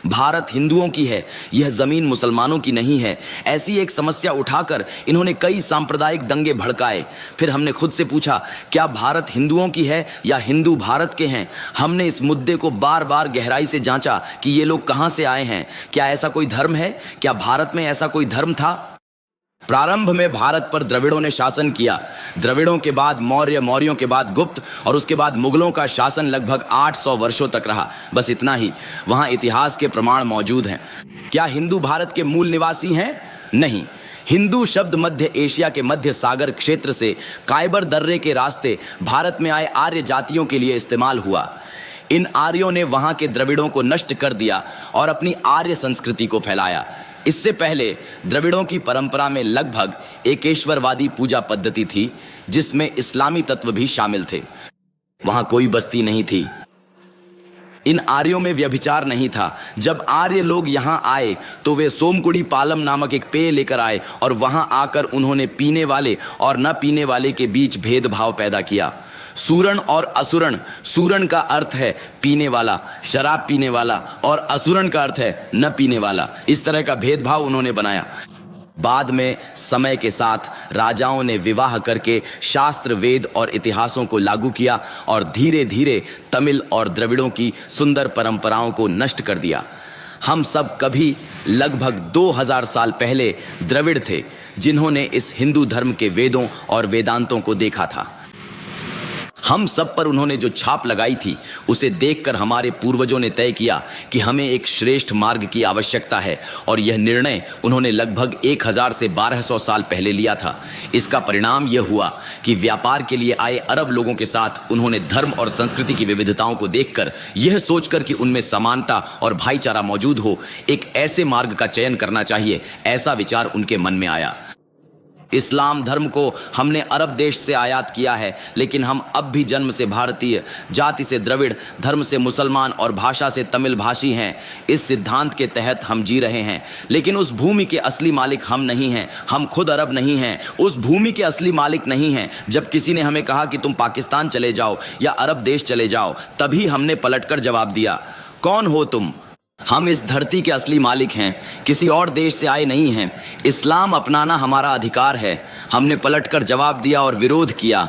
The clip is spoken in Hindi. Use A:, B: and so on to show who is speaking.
A: भारत हिंदुओं की है, यह जमीन मुसलमानों की नहीं है। ऐसी एक समस्या उठाकर इन्होंने कई सांप्रदायिक दंगे भड़काए। फिर हमने खुद से पूछा, क्या भारत हिंदुओं की है या हिंदू भारत के हैं? हमने इस मुद्दे को बार बार गहराई से जांचा कि ये लोग कहां से आए हैं। क्या ऐसा कोई धर्म है? क्या भारत में ऐसा कोई धर्म था? प्रारंभ में भारत पर द्रविड़ों ने शासन किया। द्रविड़ों के बाद मौर्य, मौर्यों के बाद गुप्त और उसके बाद मुगलों का शासन लगभग 800 वर्षों तक रहा। बस इतना ही। वहां इतिहास के प्रमाण मौजूद हैं। क्या हिंदू भारत के मूल निवासी हैं? नहीं। हिंदू शब्द मध्य एशिया के मध्य सागर क्षेत्र से कायबर दर्रे के रास्ते भारत में आए आर्य जातियों के लिए इस्तेमाल हुआ। इन आर्यों ने वहां के द्रविड़ों को नष्ट कर दिया और अपनी आर्य संस्कृति को फैलाया। इससे पहले द्रविड़ों की परंपरा में लगभग एकेश्वरवादी पूजा पद्धति थी, जिसमें इस्लामी तत्व भी शामिल थे। वहां कोई बस्ती नहीं थी। इन आर्यों में व्यभिचार नहीं था। जब आर्य लोग यहां आए तो वे सोमकुड़ी पालम नामक एक पेय लेकर आए और वहां आकर उन्होंने पीने वाले और न पीने वाले के बीच भेदभाव पैदा किया। सूरण और असुरण, सूरण का अर्थ है पीने वाला, शराब पीने वाला, और असुरण का अर्थ है न पीने वाला। इस तरह का भेदभाव उन्होंने बनाया। बाद में समय के साथ राजाओं ने विवाह करके शास्त्र, वेद और इतिहासों को लागू किया और धीरे धीरे तमिल और द्रविड़ों की सुंदर परंपराओं को नष्ट कर दिया। हम सब कभी लगभग 2000 साल पहले द्रविड़ थे, जिन्होंने इस हिंदू धर्म के वेदों और वेदांतों को देखा था। हम सब पर उन्होंने जो छाप लगाई थी, उसे देखकर हमारे पूर्वजों ने तय किया कि हमें एक श्रेष्ठ मार्ग की आवश्यकता है, और यह निर्णय उन्होंने लगभग 1000 से 1200 साल पहले लिया था। इसका परिणाम यह हुआ कि व्यापार के लिए आए अरब लोगों के साथ उन्होंने धर्म और संस्कृति की विविधताओं को देखकर, यह सोचकर कि उनमें समानता और भाईचारा मौजूद हो, एक ऐसे मार्ग का चयन करना चाहिए, ऐसा विचार उनके मन में आया। इस्लाम धर्म को हमने अरब देश से आयात किया है, लेकिन हम अब भी जन्म से भारतीय, जाति से द्रविड़, धर्म से मुसलमान और भाषा से तमिल भाषी हैं। इस सिद्धांत के तहत हम जी रहे हैं, लेकिन उस भूमि के असली मालिक हम नहीं हैं। हम खुद अरब नहीं हैं, उस भूमि के असली मालिक नहीं हैं। जब किसी ने हमें कहा कि तुम पाकिस्तान चले जाओ या अरब देश चले जाओ, तभी हमने पलटकर जवाब दिया, कौन हो तुम? हम इस धरती के असली मालिक हैं, किसी और देश से आए नहीं हैं। इस्लाम अपनाना हमारा अधिकार है। हमने पलटकर जवाब दिया और विरोध किया।